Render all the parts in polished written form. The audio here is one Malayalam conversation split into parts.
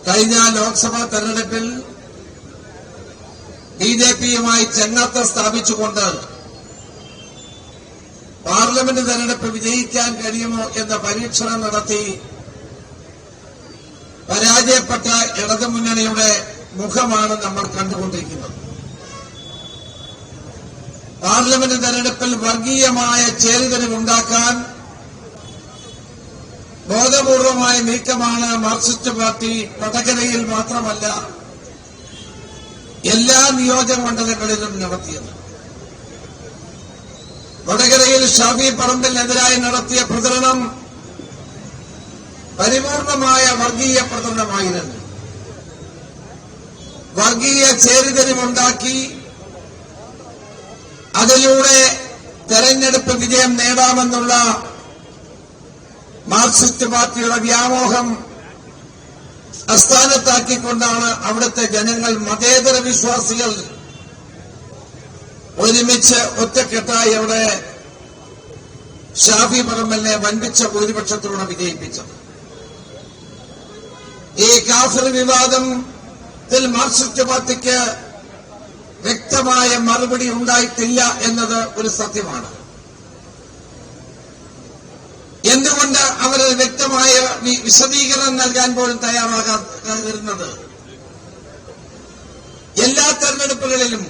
കഴിഞ്ഞ ലോക്സഭാ തെരഞ്ഞെടുപ്പിൽ ബിജെപിയുമായി ചെങ്ങാത്ത സ്ഥാപിച്ചുകൊണ്ട് പാർലമെന്റ് തെരഞ്ഞെടുപ്പ് വിജയിക്കാൻ കഴിയുമോ എന്ന പരീക്ഷണം നടത്തി പരാജയപ്പെട്ട ഇടതുമുന്നണിയുടെ മുഖമാണ് നമ്മൾ കണ്ടുകൊണ്ടിരിക്കുന്നത്. പാർലമെന്റ് തെരഞ്ഞെടുപ്പിൽ വർഗീയമായ ചേരിതിരിവുണ്ടാക്കാൻ ബോധപൂർവമായ നീക്കമാണ് മാർക്സിസ്റ്റ് പാർട്ടി വടകരയിൽ മാത്രമല്ല എല്ലാ നിയോജകമണ്ഡലങ്ങളിലും നടത്തിയത്. വടകരയിൽ ഷാഫി പറമ്പിലിനെതിരായി നടത്തിയ പ്രചരണം പരിപൂർണമായ വർഗീയ പ്രചരണമായിരുന്നു. വർഗീയ ചേരിതിരിവുണ്ടാക്കി അതിലൂടെ തെരഞ്ഞെടുപ്പ് വിജയം നേടാമെന്നുള്ള മാർക്സിസ്റ്റ് പാർട്ടിയുടെ വ്യാമോഹം അസ്ഥാനത്താക്കിക്കൊണ്ടാണ് അവിടുത്തെ ജനങ്ങൾ, മതേതര വിശ്വാസികൾ ഒരുമിച്ച് ഒറ്റക്കെട്ടായി അവിടെ ഷാഫി പറമ്പലിനെ വൻപിച്ച ഭൂരിപക്ഷത്തോടെ വിജയിപ്പിച്ചത്. ഈ കാഫിർ വിവാദത്തിൽ മാർക്സിസ്റ്റ് പാർട്ടിക്ക് വ്യക്തമായ മറുപടി ഉണ്ടായിട്ടില്ല എന്നത് ഒരു സത്യമാണ്. എന്തുകൊണ്ട് അവർ വ്യക്തമായ വിശദീകരണം നൽകാൻ പോലും തയ്യാറാകാതിരുന്നത്? എല്ലാ തെരഞ്ഞെടുപ്പുകളിലും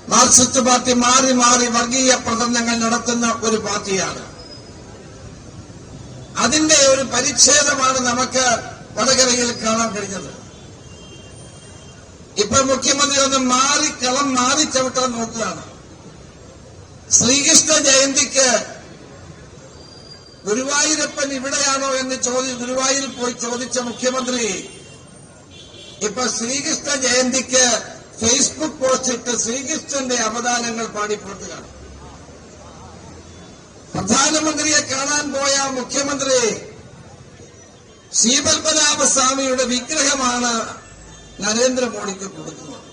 മാർക്സിസ്റ്റ് പാർട്ടി മാറി മാറി വർഗീയ പ്രചരണങ്ങൾ നടത്തുന്ന ഒരു പാർട്ടിയാണ്. അതിന്റെ ഒരു പരിച്ഛേദമാണ് നമുക്ക് വടകരയിൽ കാണാൻ കഴിഞ്ഞത്. ഇപ്പൊ മുഖ്യമന്ത്രി ഒന്ന് കളം മാറി ചവിട്ടാൻ നോക്കുകയാണ്. ശ്രീകൃഷ്ണ ജയന്തിക്ക് ഗുരുവായൂരപ്പൻ ഇവിടെയാണോ എന്ന് ഗുരുവായൂരിൽ പോയി ചോദിച്ച മുഖ്യമന്ത്രി ഇപ്പൊ ശ്രീകൃഷ്ണ ജയന്തിക്ക് ഫേസ്ബുക്ക് പോസ്റ്റിട്ട് ശ്രീകൃഷ്ണന്റെ അവദാനങ്ങൾ പാടിപ്പെടുത്തുകയാണ്. പ്രധാനമന്ത്രിയെ കാണാൻ പോയ മുഖ്യമന്ത്രി ശ്രീപത്മനാഭസ്വാമിയുടെ വിഗ്രഹമാണ് നരേന്ദ്രമോദിക്ക് കൊടുക്കുന്നത്.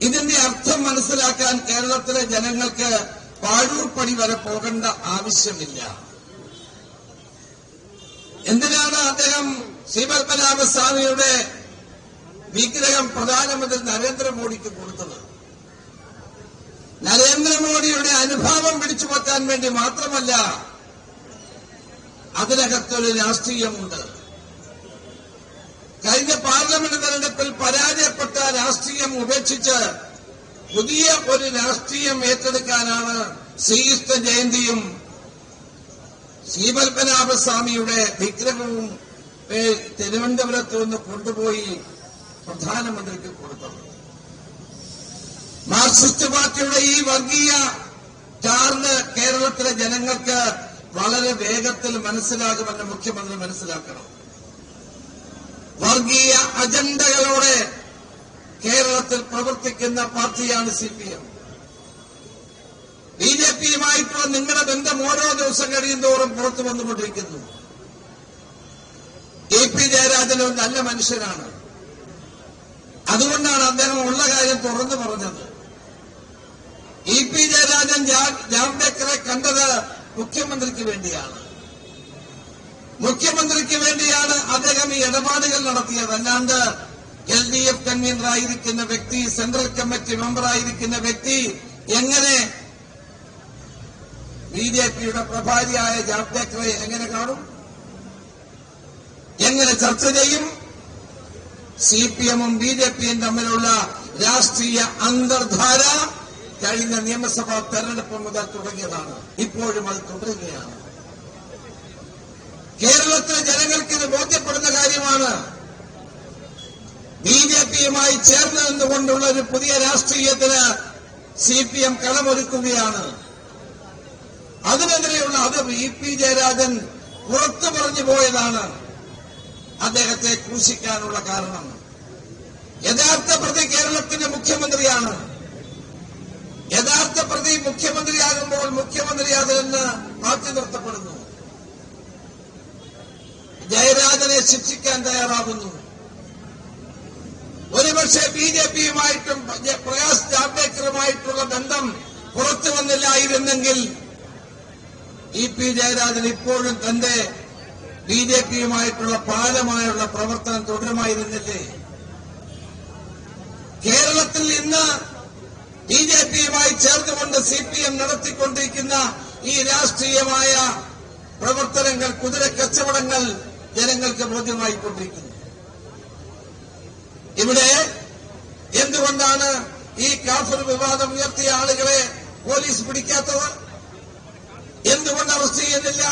ഇതിന്റെ അർത്ഥം മനസ്സിലാക്കാൻ കേരളത്തിലെ ജനങ്ങൾക്ക് പാഴൂർ പടി വരെ പോകേണ്ട ആവശ്യമില്ല. എന്തിനാണ് അദ്ദേഹം ശ്രീപത്മനാഭസ്വാമിയുടെ വിഗ്രഹം പ്രധാനമന്ത്രി നരേന്ദ്രമോദിക്ക് കൊടുത്തത്? നരേന്ദ്രമോദിയുടെ അനുഭാവം പിടിച്ചു പറ്റാൻ വേണ്ടി മാത്രമല്ല, അതിനകത്തൊരു രാഷ്ട്രീയമുണ്ട്. കഴിഞ്ഞ പാർലമെന്റ് തെരഞ്ഞെടുപ്പിൽ പരാജയപ്പെട്ട രാഷ്ട്രീയം ഉപേക്ഷിച്ച് പുതിയ ഒരു രാഷ്ട്രീയം ഏറ്റെടുക്കാനാണ് ശ്രീകൃഷ്ണ ജയന്തിയും ശ്രീപത്മനാഭസ്വാമിയുടെ വിഗ്രഹവും തിരുവനന്തപുരത്ത് നിന്ന് കൊണ്ടുപോയി പ്രധാനമന്ത്രിക്ക് കൊടുത്തത്. മാർക്സിസ്റ്റ് പാർട്ടിയുടെ ഈ വർഗീയ ചാർജ് കേരളത്തിലെ ജനങ്ങൾക്ക് വളരെ വേഗത്തിൽ മനസ്സിലാകുമെന്ന് മുഖ്യമന്ത്രി മനസ്സിലാക്കണം. വർഗീയ അജണ്ടകളോടെ കേരളത്തിൽ പ്രവർത്തിക്കുന്ന പാർട്ടിയാണ് സിപിഎം. ബിജെപിയുമായിട്ടുള്ള നിങ്ങളുടെ ബന്ധം ഓരോ ദിവസം കഴിയുന്തോറും പുറത്തു വന്നുകൊണ്ടിരിക്കുന്നു. കെ.പി. ജയരാജൻ ഒരു നല്ല മനുഷ്യനാണ്. അതുകൊണ്ടാണ് അദ്ദേഹം ഉള്ള കാര്യം തുറന്നു പറഞ്ഞത്. കെ.പി. ജയരാജൻ ജാവ്ദേക്കറെ കണ്ടത് മുഖ്യമന്ത്രിക്ക് വേണ്ടിയാണ്. മുഖ്യമന്ത്രിക്ക് വേണ്ടിയാണ് അദ്ദേഹം ഈ ഇടപാടുകൾ നടത്തിയത്. അല്ലാണ്ട് LDF കൺവീനറായിരിക്കുന്ന വ്യക്തി, സെൻട്രൽ കമ്മിറ്റി മെമ്പറായിരിക്കുന്ന വ്യക്തി എങ്ങനെ ബിജെപിയുടെ പ്രഭാരിയായ ജാവ്ദേക്കറെ എങ്ങനെ കാണും? എങ്ങനെ ചർച്ച ചെയ്യും? സിപിഎമ്മും ബിജെപിയും തമ്മിലുള്ള രാഷ്ട്രീയ അന്തർധാര കഴിഞ്ഞ നിയമസഭാ തെരഞ്ഞെടുപ്പ് മുതൽ തുടങ്ങിയതാണ്. ഇപ്പോഴും അത് തുടരുകയാണ്. കേരളത്തിലെ ജനങ്ങൾക്ക് ഇത് ബോധ്യപ്പെടുന്ന കാര്യമാണ്. ബിജെപിയുമായി ചേർന്ന് നിന്നുകൊണ്ടുള്ള ഒരു പുതിയ രാഷ്ട്രീയത്തിന് സിപിഎം കളമൊരുക്കുകയാണ്. അതിനെതിരെയുള്ള അത് ഇ.പി. ജയരാജൻ പുറത്തു പറഞ്ഞു പോയതാണ് അദ്ദേഹത്തെ ക്രൂശിക്കാനുള്ള കാരണം. യഥാർത്ഥ പ്രതി കേരളത്തിന്റെ മുഖ്യമന്ത്രിയാണ്. യഥാർത്ഥ പ്രതി മുഖ്യമന്ത്രിയാകുമ്പോൾ മുഖ്യമന്ത്രി അതിൽ നിന്ന് മാറ്റി നിർത്തപ്പെടുന്നു. ജയരാജനെ ശിക്ഷിക്കാൻ തയ്യാറാകുന്നു. ഒരുപക്ഷെ ബിജെപിയുമായിട്ടും പ്രകാശ് ജാവ്ദേക്കറുമായിട്ടുള്ള ബന്ധം പുറത്തു വന്നില്ലായിരുന്നെങ്കിൽ ഇ.പി. ജയരാജൻ ഇപ്പോഴും തന്റെ ബിജെപിയുമായിട്ടുള്ള പാലമായുള്ള പ്രവർത്തനം തുടരുമായിരുന്നില്ലേ? കേരളത്തിൽ ഇന്ന് ബിജെപിയുമായി ചേർന്നുകൊണ്ട് സിപിഎം നടത്തിക്കൊണ്ടിരിക്കുന്ന ഈ രാഷ്ട്രീയമായ പ്രവർത്തനങ്ങൾ, കുതിരക്കച്ചവടങ്ങൾ ജനങ്ങൾക്ക് ബോധ്യമായിക്കൊണ്ടിരിക്കുന്നു. ഇവിടെ എന്തുകൊണ്ടാണ് ഈ കാഫിർ വിവാദം ഉയർത്തിയ ആളുകളെ പോലീസ് പിടിക്കാത്തത്? എന്തുകൊണ്ട് അറസ്റ്റ് ചെയ്യുന്നില്ല?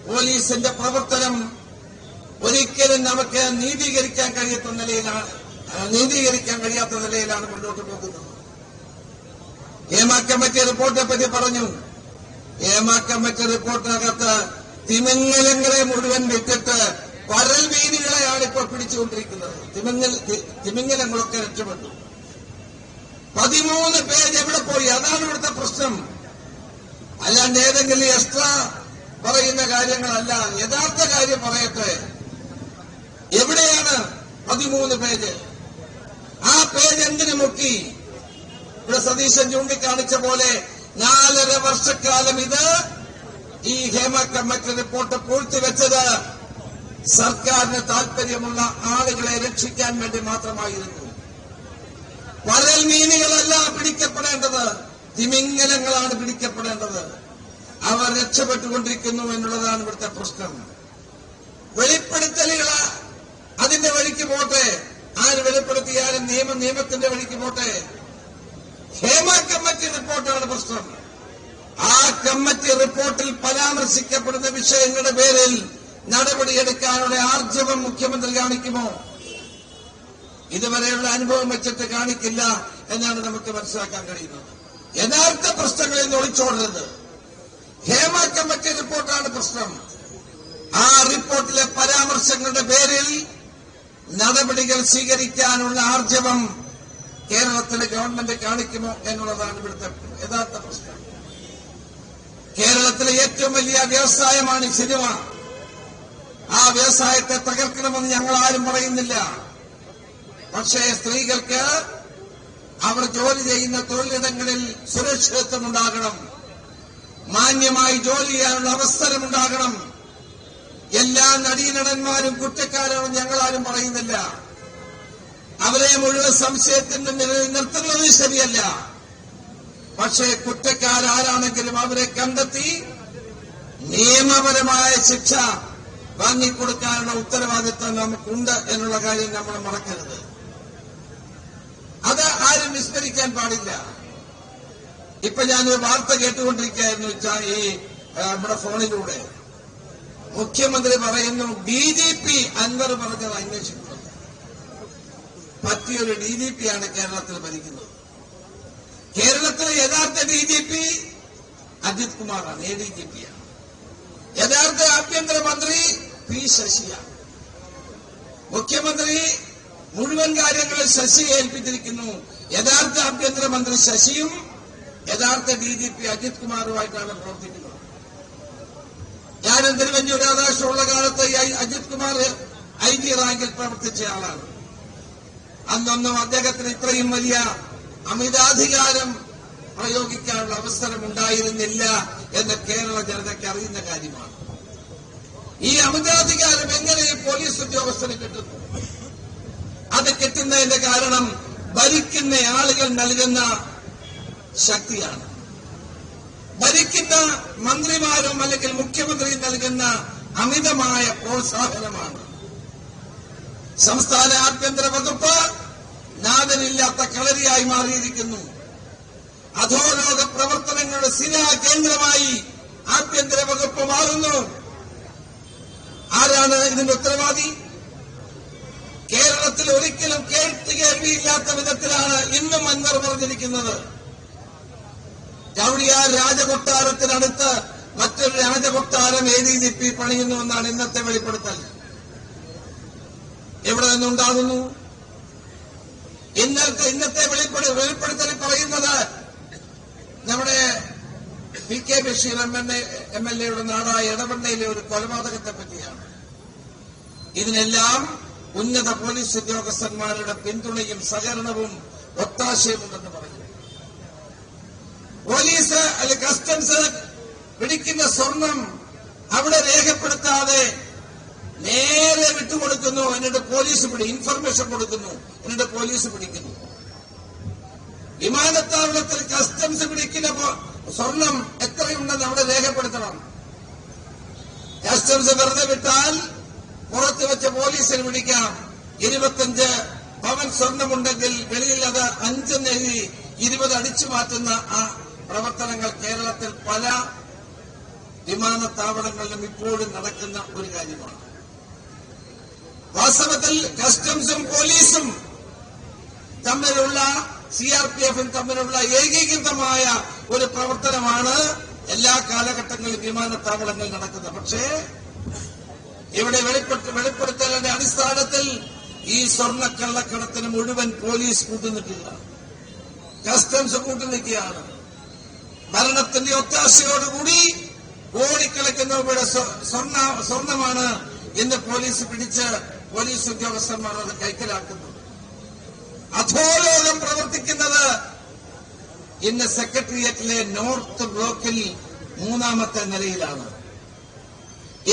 പോലീസിന്റെ പ്രവർത്തനം ഒരിക്കലും നമുക്ക് നീതീകരിക്കാൻ കഴിയാത്ത നിലയിലാണ് മുന്നോട്ട് പോകുന്നത്. ഹേമ കമ്മിറ്റി റിപ്പോർട്ടിനെ പറ്റി പറഞ്ഞു. ഹേമ കമ്മിറ്റി റിപ്പോർട്ടിനകത്ത് തിമിംഗലങ്ങളെ മുഴുവൻ വിട്ടിട്ട് പരൽ മീനുകളെയാണ് ഇപ്പോൾ പിടിച്ചുകൊണ്ടിരിക്കുന്നത്. തിമിംഗലങ്ങളൊക്കെ രക്ഷപ്പെട്ടു. 13 പേജ് എവിടെ പോയി? അതാണ് ഇവിടുത്തെ പ്രശ്നം. അല്ലാണ്ട് ഏതെങ്കിലും എക്സ്ട്രാ പറയുന്ന കാര്യങ്ങളല്ല. യഥാർത്ഥ കാര്യം പറയട്ടെ. എവിടെയാണ് 13 പേജ്? ആ പേജ് എന്തിനു മുക്കി? ഇവിടെ സതീശൻ ചൂണ്ടിക്കാണിച്ച പോലെ 4.5 വർഷക്കാലം ഇത് ഈ ഹേമ കമ്മിറ്റി റിപ്പോർട്ട് പൂഴ്ത്തിവെച്ചത് സർക്കാരിന് താൽപര്യമുള്ള ആളുകളെ രക്ഷിക്കാൻ വേണ്ടി മാത്രമായിരുന്നു. പരൽ മീനുകളല്ല പിടിക്കപ്പെടേണ്ടത്, തിമിംഗലങ്ങളാണ് പിടിക്കപ്പെടേണ്ടത്. അവർ രക്ഷപ്പെട്ടുകൊണ്ടിരിക്കുന്നു എന്നുള്ളതാണ് ഇവിടുത്തെ പ്രശ്നം. വെളിപ്പെടുത്തലുകൾ അതിന്റെ വഴിക്ക് പോട്ടെ. ആര് വെളിപ്പെടുത്തിയാലും നിയമത്തിന്റെ വഴിക്ക് പോട്ടെ. ഹേമ കമ്മിറ്റി റിപ്പോർട്ടാണ് പ്രശ്നം. ആ കമ്മിറ്റി റിപ്പോർട്ടിൽ പരാമർശിക്കപ്പെടുന്ന വിഷയങ്ങളുടെ പേരിൽ നടപടിയെടുക്കാനുള്ള ആർജവം മുഖ്യമന്ത്രി കാണിക്കുമോ? ഇതുവരെയുള്ള അനുഭവം വെച്ചിട്ട് കാണിക്കില്ല എന്നാണ് നമുക്ക് മനസ്സിലാക്കാൻ കഴിയുന്നത്. യഥാർത്ഥ പ്രശ്നങ്ങളിൽ നിന്ന് ഒളിച്ചോടരുത്. ഹേമ കമ്മിറ്റി റിപ്പോർട്ടാണ് പ്രശ്നം. ആ റിപ്പോർട്ടിലെ പരാമർശങ്ങളുടെ പേരിൽ നടപടികൾ സ്വീകരിക്കാനുള്ള ആർജവം കേരളത്തിലെ ഗവൺമെന്റ് കാണിക്കുമോ എന്നുള്ളതാണ് ഇവിടുത്തെ യഥാർത്ഥ പ്രശ്നം. കേരളത്തിലെ ഏറ്റവും വലിയ വ്യവസായമാണ് സിനിമ. ആ വ്യവസായത്തെ തകർക്കണമെന്ന് ഞങ്ങൾ ആരും പറയുന്നില്ല. പക്ഷേ സ്ത്രീകൾക്ക് അവർ ജോലി ചെയ്യുന്ന തൊഴിലിടങ്ങളിൽ സുരക്ഷിതത്വമുണ്ടാകണം, മാന്യമായി ജോലി ചെയ്യാനുള്ള അവസരമുണ്ടാകണം. എല്ലാ നടീനടന്മാരും കുറ്റക്കാരാണെന്ന് ഞങ്ങളാരും പറയുന്നില്ല. അവരെ മുഴുവൻ സംശയത്തിന്റെ നിലയിൽ നിർത്തുന്നത് ശരിയല്ല. പക്ഷേ കുറ്റക്കാരാരാണെങ്കിലും അവരെ കണ്ടെത്തി നിയമപരമായ ശിക്ഷ വാങ്ങിക്കൊടുക്കാനുള്ള ഉത്തരവാദിത്വം നമുക്കുണ്ട് എന്നുള്ള കാര്യം നമ്മൾ മറക്കരുത്. അത് ആരും വിസ്മരിക്കാൻ പാടില്ല. ഇപ്പൊ ഞാനൊരു വാർത്ത കേട്ടുകൊണ്ടിരിക്കുകയായിരുന്നു ഈ നമ്മുടെ ഫോണിലൂടെ. മുഖ്യമന്ത്രി പറയുന്നു ഡിജിപി അൻവർ പറഞ്ഞത് അന്വേഷിക്കുന്നത്. പറ്റിയൊരു ഡിജിപിയാണ് കേരളത്തിൽ ഭരിക്കുന്നത്. കേരളത്തിലെ യഥാർത്ഥ ഡിജിപി അജിത് കുമാറാണ്, എഡിജിപിയാണ്. യഥാർത്ഥ ആഭ്യന്തരമന്ത്രി പി ശശിയാണ്. മുഖ്യമന്ത്രി മുഴുവൻ കാര്യങ്ങളിൽ ശശിയെ ഏൽപ്പിച്ചിരിക്കുന്നു. യഥാർത്ഥ ആഭ്യന്തരമന്ത്രി ശശിയും യഥാർത്ഥ ഡിജിപി അജിത് കുമാറുമായിട്ടാണ് പ്രവർത്തിക്കുന്നത്. ഞാനും തിരുവഞ്ചൂർ രാധാകൃഷ്ണൻ ഉള്ള കാലത്ത് അജിത് കുമാർ IG റാങ്കിൽ പ്രവർത്തിച്ച ആളാണ്. അന്നൊന്നും അദ്ദേഹത്തിന് ഇത്രയും വലിയ അമിതാധികാരം പ്രയോഗിക്കാനുള്ള അവസരം ഉണ്ടായിരുന്നില്ല എന്ന് കേരള ജനതയ്ക്ക് അറിയുന്ന കാര്യമാണ്. ഈ അമിതാധികാരം എങ്ങനെ ഈ പോലീസ് ഉദ്യോഗസ്ഥന് കിട്ടുന്നു? അത് കിട്ടുന്നതിന്റെ കാരണം ഭരിക്കുന്ന ആളുകൾ നൽകുന്ന ശക്തിയാണ്. ഭരിക്കുന്ന മന്ത്രിമാരും അല്ലെങ്കിൽ മുഖ്യമന്ത്രി നൽകുന്ന അമിതമായ പ്രോത്സാഹനമാണ്. സംസ്ഥാന ആഭ്യന്തര വകുപ്പ് നാഥനില്ലാത്ത കളരിയായി മാറിയിരിക്കുന്നു. അധോലോക പ്രവർത്തനങ്ങളുടെ സിനാ കേന്ദ്രമായി ആഭ്യന്തര വകുപ്പ് മാറുന്നു. ആരാണ് ഇതിന്റെ ഉത്തരവാദി? കേരളത്തിൽ ഒരിക്കലും കേൾവിയില്ലാത്ത വിധത്തിലാണ് ഇന്നും അൻവർ പറഞ്ഞിരിക്കുന്നത്. ചൗടിയാർ രാജകൊട്ടാരത്തിനടുത്ത് മറ്റൊരു രാജകൊട്ടാരം ADGP പണിയുന്നുവെന്നാണ് ഇന്നത്തെ വെളിപ്പെടുത്തൽ. എവിടെ നിന്നുണ്ടാകുന്നു? ഇന്നത്തെ വെളിപ്പെടുത്തൽ പറയുന്നത് നമ്മുടെ PK ബഷീർ MLA നാടായ ഇടവണ്ണയിലെ ഒരു കൊലപാതകത്തെ പറ്റിയാണ്. ഇതിനെല്ലാം ഉന്നത പോലീസ് ഉദ്യോഗസ്ഥന്മാരുടെ പിന്തുണയും സഹകരണവും ഒത്താശയും ഉണ്ടെന്ന് പറഞ്ഞു. പോലീസ് അല്ലെങ്കിൽ കസ്റ്റംസ് പിടിക്കുന്ന സ്വർണം അവിടെ രേഖപ്പെടുത്താതെ നേരെ വിട്ടുകൊടുക്കുന്നു. എന്നിട്ട് പോലീസ് ഇൻഫർമേഷൻ കൊടുക്കുന്നു, എന്നിട്ട് പോലീസ് പിടിക്കുന്നു. വിമാനത്താവളത്തിൽ കസ്റ്റംസ് പിടിക്കുന്ന സ്വർണം എത്രയുണ്ടെന്ന് അവിടെ രേഖപ്പെടുത്തണം. കസ്റ്റംസ് വെറുതെ വിട്ടാൽ പുറത്ത് വെച്ച പോലീസിന് പിടിക്കാം. 25 പവൻ സ്വർണമുണ്ടെങ്കിൽ വെളിയിൽ അത് 5 എഴുതി 20 അടിച്ചു മാറ്റുന്ന ആ പ്രവർത്തനങ്ങൾ കേരളത്തിൽ പല വിമാനത്താവളങ്ങളിലും ഇപ്പോഴും നടക്കുന്ന ഒരു കാര്യമാണ്. വാസ്തവത്തിൽ കസ്റ്റംസും പോലീസും തമ്മിലുള്ള CRPFും തമ്മിലുള്ള ഏകീകൃതമായ ഒരു പ്രവർത്തനമാണ് എല്ലാ കാലഘട്ടങ്ങളിലും വിമാനത്താവളങ്ങളിൽ നടക്കുന്നത്. പക്ഷേ ഇവിടെ വെളിപ്പെടുത്തലിന്റെ അടിസ്ഥാനത്തിൽ ഈ സ്വർണ്ണക്കള്ളക്കടത്തിന് മുഴുവൻ പോലീസ് കൂട്ടുനിൽക്കുക, കസ്റ്റംസ് കൂട്ടുനിൽക്കുകയാണ്. ഭരണത്തിന്റെ ഒത്താശയോടുകൂടി കോടിക്കണക്കിന് സ്വർണമാണ് ഇന്ന് പോലീസ് പിടിച്ച് പോലീസ് ഉദ്യോഗസ്ഥന്മാർ അത് കൈക്കലാക്കുന്നത്. അധോലോകം പ്രവർത്തിക്കുന്നത് ഇന്ന് സെക്രട്ടേറിയറ്റിലെ നോർത്ത് ബ്ലോക്കിൽ 3ാമത്തെ നിലയിലാണ്.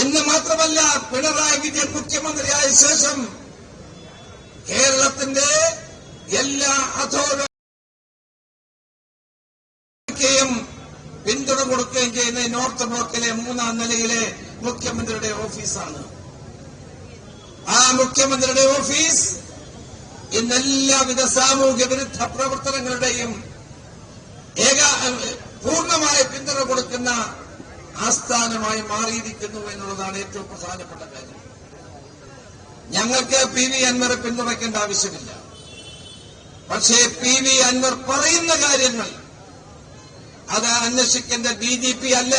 ഇന്ന് മാത്രമല്ല, പിണറായി വിജയൻ മുഖ്യമന്ത്രിയായ ശേഷം കേരളത്തിന്റെ എല്ലാ അധോലോകം പിന്തുണ കൊടുക്കുകയും ചെയ്യുന്ന നോർത്ത് ബ്ലോക്കിലെ 3ാം നിലയിലെ മുഖ്യമന്ത്രിയുടെ ഓഫീസാണ്. ആ മുഖ്യമന്ത്രിയുടെ ഓഫീസ് ഇന്ന് എല്ലാവിധ സാമൂഹ്യ വിരുദ്ധ പ്രവർത്തനങ്ങളുടെയും പൂർണ്ണമായ പിന്തുണ കൊടുക്കുന്ന ആസ്ഥാനമായി മാറിയിരിക്കുന്നു എന്നുള്ളതാണ് ഏറ്റവും പ്രധാനപ്പെട്ട കാര്യം. ഞങ്ങൾക്ക് PV അൻവറെ പിന്തുണയ്ക്കേണ്ട ആവശ്യമില്ല. പക്ഷേ PV അൻവർ പറയുന്ന കാര്യങ്ങൾ അത് അന്വേഷിക്കേണ്ട DGP അല്ല.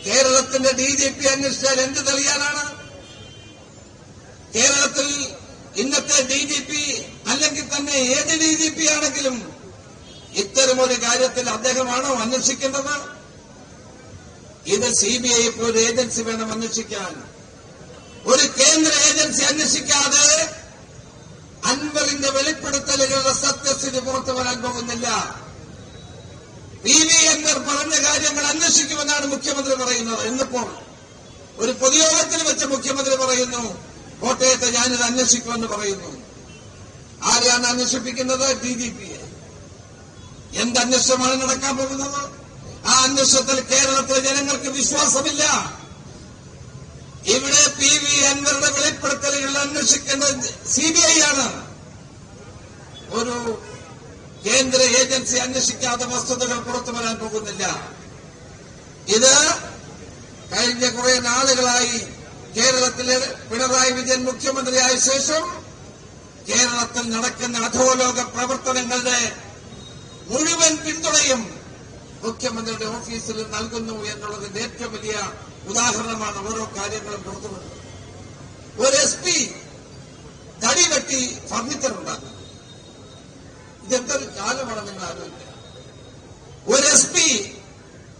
കേരളത്തിന്റെ DGP അന്വേഷിച്ചാൽ എന്ത് തെളിയാനാണ്? കേരളത്തിൽ ഇന്നത്തെ DGP അല്ലെങ്കിൽ തന്നെ ഏത് DGP ആണെങ്കിലും ഇത്തരമൊരു കാര്യത്തിൽ അദ്ദേഹമാണോ അന്വേഷിക്കേണ്ടത്? ഇത് CBI ഒരു ഏജൻസി വേണം അന്വേഷിക്കാൻ. ഒരു കേന്ദ്ര ഏജൻസി അന്വേഷിക്കാതെ അൻവറിന്റെ വെളിപ്പെടുത്തലുകളുടെ സത്യസ്ഥിതി പുറത്തു വരാൻ പോകുന്നില്ല. PV അൻവർ പറഞ്ഞ കാര്യങ്ങൾ അന്വേഷിക്കുമെന്നാണ് മുഖ്യമന്ത്രി പറയുന്നത്. ഇന്നിപ്പോൾ ഒരു പൊതുയോഗത്തിൽ വെച്ച് മുഖ്യമന്ത്രി പറയുന്നു, കോട്ടയത്തെ ഞാനിത് അന്വേഷിക്കുമെന്ന് പറയുന്നു. ആരെയാണ് അന്വേഷിപ്പിക്കുന്നത്? DGPയെ. എന്ത് അന്വേഷണമാണ് നടക്കാൻ പോകുന്നത്? ആ അന്വേഷണത്തിൽ കേരളത്തിലെ ജനങ്ങൾക്ക് വിശ്വാസമില്ല. ഇവിടെ PV അൻവറുടെ വെളിപ്പെടുത്തലുകൾ അന്വേഷിക്കേണ്ടത് CBI ആണ്. ഒരു കേന്ദ്ര ഏജൻസി അന്വേഷിക്കാതെ വസ്തുതകൾ പുറത്തു വരാൻ പോകുന്നില്ല. ഇത് കഴിഞ്ഞ കുറെ നാളുകളായി കേരളത്തിലെ പിണറായി വിജയൻ മുഖ്യമന്ത്രിയായ ശേഷം കേരളത്തിൽ നടക്കുന്ന അധോലോക പ്രവർത്തനങ്ങളുടെ മുഴുവൻ പിന്തുണയും മുഖ്യമന്ത്രിയുടെ ഓഫീസിൽ നൽകുന്നു എന്നുള്ളതിന്റെ ഏറ്റവും വലിയ ഉദാഹരണമാണ് ഓരോ കാര്യങ്ങളും പുറത്തുവരുന്നത്. ഒരു SP തടി വെട്ടി ഫർണിച്ചർ ഉണ്ടാക്കും. ഇതെന്തൊരു കാലമാണ് നിങ്ങൾ ആലോചിക്കുക. ഒരു SP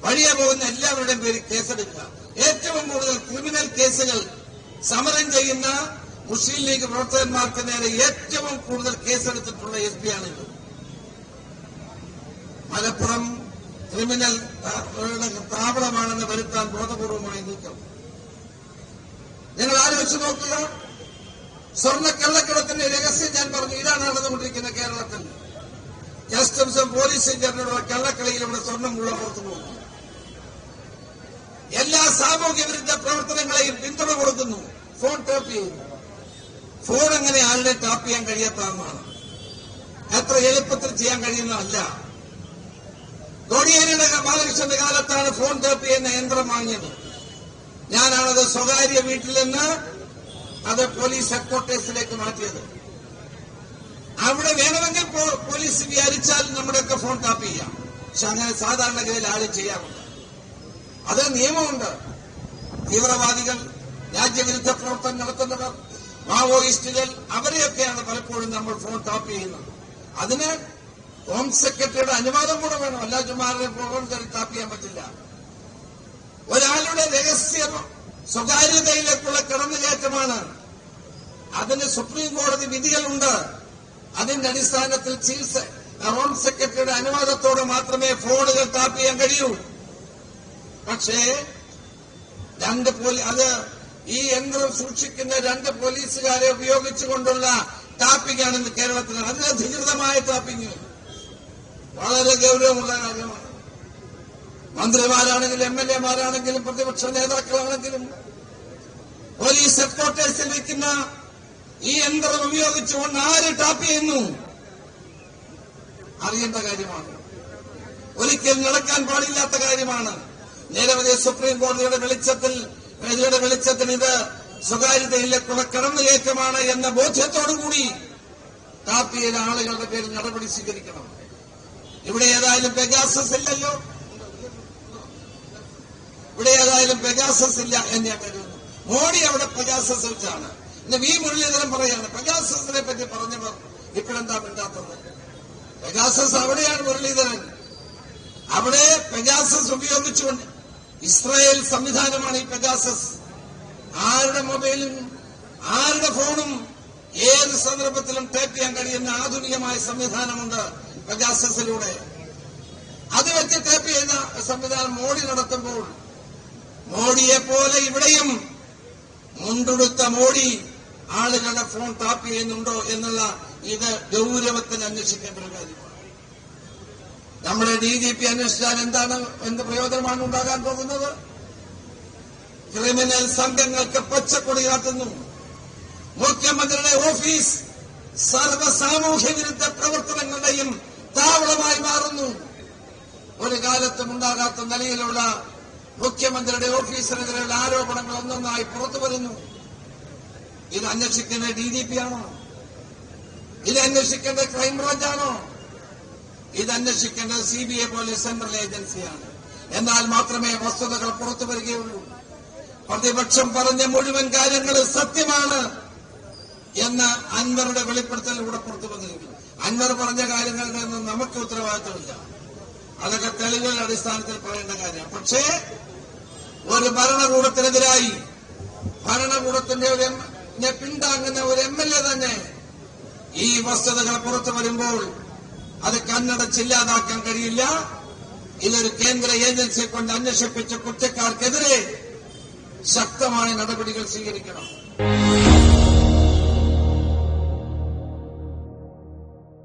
വഴിയെ പോകുന്ന എല്ലാവരുടെയും പേര് കേസെടുക്കുക. ഏറ്റവും കൂടുതൽ ക്രിമിനൽ കേസുകൾ സമരം ചെയ്യുന്ന മുസ്ലിം ലീഗ് പ്രവർത്തകന്മാർക്ക് നേരെ ഏറ്റവും കൂടുതൽ കേസെടുത്തിട്ടുള്ള SP ആണിത്. മലപ്പുറം ക്രിമിനൽ താവളമാണെന്ന് വരുത്താൻ ബോധപൂർവമായി നീക്കം. നിങ്ങൾ ആലോചിച്ച് നോക്കുക. സ്വർണ്ണക്കള്ളക്കടത്തിന്റെ രഹസ്യം ഞാൻ പറഞ്ഞു. ഇതാണ് നടന്നുകൊണ്ടിരിക്കുന്ന കേരളത്തിൽ. കസ്റ്റംസും പോലീസും ചേർന്നുള്ള കള്ളക്കളിയിലൂടെ സ്വർണം മുഴുവൻ പുറത്തു പോകുന്നു. എല്ലാ സാമൂഹ്യ വിരുദ്ധ പ്രവർത്തനങ്ങളെയും പിന്തുണ കൊടുക്കുന്നു. ഫോൺ ടാപ്പ് ചെയ്യുന്നു. ഫോൺ അങ്ങനെ ആരുടെ ടാപ്പ് ചെയ്യാൻ കഴിയാത്തതാണ്. അത്ര എളുപ്പത്തിൽ ചെയ്യാൻ കഴിയുന്നതല്ല. കോടിയേരിയുടെ ബാലകൃഷ്ണന്റെ കാലത്താണ് ഫോൺ ടാപ്പ് ചെയ്യുന്ന യന്ത്രം വാങ്ങിയത്. ഞാനാണത് സ്വകാര്യ വീട്ടിൽ നിന്ന് അത് പോലീസ് ഹെഡ്ക്വാർട്ടേഴ്സിലേക്ക് മാറ്റിയത്. അവിടെ വേണമെങ്കിൽ പോലീസ് വിചാരിച്ചാൽ നമ്മുടെയൊക്കെ ഫോൺ ടാപ്പ് ചെയ്യാം. പക്ഷെ അങ്ങനെ സാധാരണഗതിയിൽ ആരും ചെയ്യാറുണ്ട്. അതിന് നിയമമുണ്ട്. തീവ്രവാദികൾ, രാജ്യവിരുദ്ധ പ്രവർത്തനം നടത്തുന്നവർ, മാവോയിസ്റ്റുകൾ, അവരെയൊക്കെയാണ് പലപ്പോഴും നമ്മൾ ഫോൺ ടാപ്പ് ചെയ്യുന്നത്. അതിന് ഹോം സെക്രട്ടറിയുടെ അനുവാദം കൂടെ വേണം. എല്ലാ ചുമ്മാരുടെ ഫോൺ ടാപ്പ് ചെയ്യാൻ പറ്റില്ല. ഒരാളുടെ രഹസ്യ സ്വകാര്യതയിലേക്കുള്ള കടന്നുകയറ്റമാണ്. അതിന് സുപ്രീം കോടതി വിധികളുണ്ട്. അതിന്റെ അടിസ്ഥാനത്തിൽ ഹോം സെക്രട്ടറിയുടെ അനുവാദത്തോടെ മാത്രമേ ഫോണുകൾ ടാപ്പ് ചെയ്യാൻ കഴിയൂ. പക്ഷേ അത് ഈ യന്ത്രം സൂക്ഷിക്കുന്ന 2 പോലീസുകാരെ ഉപയോഗിച്ചുകൊണ്ടുള്ള ടാപ്പിംഗാണ് കേരളത്തിൽ. അതിനധികൃതമായ ടാപ്പിംഗ് വളരെ ഗൗരവമുള്ള കാര്യമാണ്. മന്ത്രിമാരാണെങ്കിലും MLA-മാരാണെങ്കിലും പ്രതിപക്ഷ നേതാക്കളാണെങ്കിലും പോലീസ് ഹെഡ്ക്വാർട്ടേഴ്സിൽ വയ്ക്കുന്ന ഈ യന്ത്രം ഉപയോഗിച്ചുകൊണ്ട് ആര് ടാപ്പ് ചെയ്യുന്നു അറിയേണ്ട കാര്യമാണ്. ഒരിക്കലും നടക്കാൻ പാടില്ലാത്ത കാര്യമാണ്. നിരവധി സുപ്രീം കോടതിയുടെ വെളിച്ചത്തിൽ ഇത് സ്വകാര്യതയിലേക്കുള്ള കടന്നുകയറ്റമാണ് എന്ന ബോധ്യത്തോടുകൂടി ടാപ്പ് ചെയ്ത ആളുകളുടെ പേരിൽ നടപടി സ്വീകരിക്കണം. ഇവിടെ ഏതായാലും പെഗാസസ് ഇല്ലല്ലോ, ഇല്ല എന്ന് ഞാൻ കരുതുന്നു. മോഡി അവിടെ പെഗാസസ് വെച്ചാണ്. പിന്നെ വി മുരളീധരൻ പറയാണ് പെഗാസസിനെ പറ്റി പറഞ്ഞവർ ഇപ്പോഴെന്താ മിണ്ടാത്തത്. പെഗാസസ് അവിടെയാണ് മുരളീധരൻ. അവിടെ പെഗാസസ് ഉപയോഗിച്ചുകൊണ്ട് ഇസ്രായേൽ സംവിധാനമാണ് ഈ പെഗാസസ്. ആരുടെ മൊബൈലും ആരുടെ ഫോണും ഏത് സന്ദർഭത്തിലും ടാപ്പ് ചെയ്യാൻ കഴിയുന്ന ആധുനികമായ സംവിധാനമുണ്ട് പെഗാസസിലൂടെ. അത് വെച്ച് ടാപ്പ് ചെയ്യുന്ന സംവിധാനം മോഡി നടത്തുമ്പോൾ മോഡിയെ പോലെ ഇവിടെയും മുണ്ടുടുത്ത മോഡി ആളുകളുടെ ഫോൺ ടാപ്പ് ചെയ്യുന്നുണ്ടോ എന്നുള്ള ഇത് ഗൗരവത്തിൽ അന്വേഷിക്കേണ്ട ഒരു കാര്യമാണ്. നമ്മുടെ DGP അന്വേഷിച്ചാൽ എന്ത് പ്രയോജനമാണ് ഉണ്ടാകാൻ പോകുന്നത്? ക്രിമിനൽ സംഘങ്ങൾക്ക് പച്ചക്കൊടി കാട്ടുന്നു. മുഖ്യമന്ത്രിയുടെ ഓഫീസ് സർവ്വ സാമൂഹ്യ വിരുദ്ധ പ്രവർത്തനങ്ങളുടെയും താവളമായി മാറുന്നു. ഒരു കാലത്തും ഉണ്ടാകാത്ത നിലയിലുള്ള മുഖ്യമന്ത്രിയുടെ ഓഫീസിനെതിരെയുള്ള ആരോപണങ്ങൾ ഒന്നൊന്നായി പുറത്തു വരുന്നു. ഇത് അന്വേഷിക്കേണ്ട DGP ആണോ? ഇത് അന്വേഷിക്കേണ്ട ക്രൈംബ്രാഞ്ചാണോ? ഇത് അന്വേഷിക്കേണ്ടത് CBI പോലെ സെൻട്രൽ ഏജൻസിയാണ്. എന്നാൽ മാത്രമേ വസ്തുതകൾ പുറത്തു വരികയുള്ളൂ. പ്രതിപക്ഷം പറഞ്ഞ മുഴുവൻ കാര്യങ്ങളും സത്യമാണ് എന്ന് അൻവറുടെ വെളിപ്പെടുത്തലിലൂടെ പുറത്തു വന്നിരിക്കുന്നു. അൻവർ പറഞ്ഞ കാര്യങ്ങളിൽ നിന്ന് നമുക്ക് ഉത്തരവാദിത്തമില്ല. അതൊക്കെ തെളിവുകളുടെ അടിസ്ഥാനത്തിൽ പറയേണ്ട കാര്യമാണ്. പക്ഷേ ഒരു ഭരണകൂടത്തിനെതിരായി ഭരണകൂടത്തിന്റെ പിന്താങ്ങുന്ന ഒരു MLA തന്നെ ഈ വസ്തുതകൾ പുറത്തു വരുമ്പോൾ അത് കണ്ണടച്ചില്ലാതാക്കാൻ കഴിയില്ല. ഇതൊരു കേന്ദ്ര ഏജൻസിയെ കൊണ്ട് അന്വേഷിപ്പിച്ച കുറ്റക്കാർക്കെതിരെ ശക്തമായ നടപടികൾ സ്വീകരിക്കണം.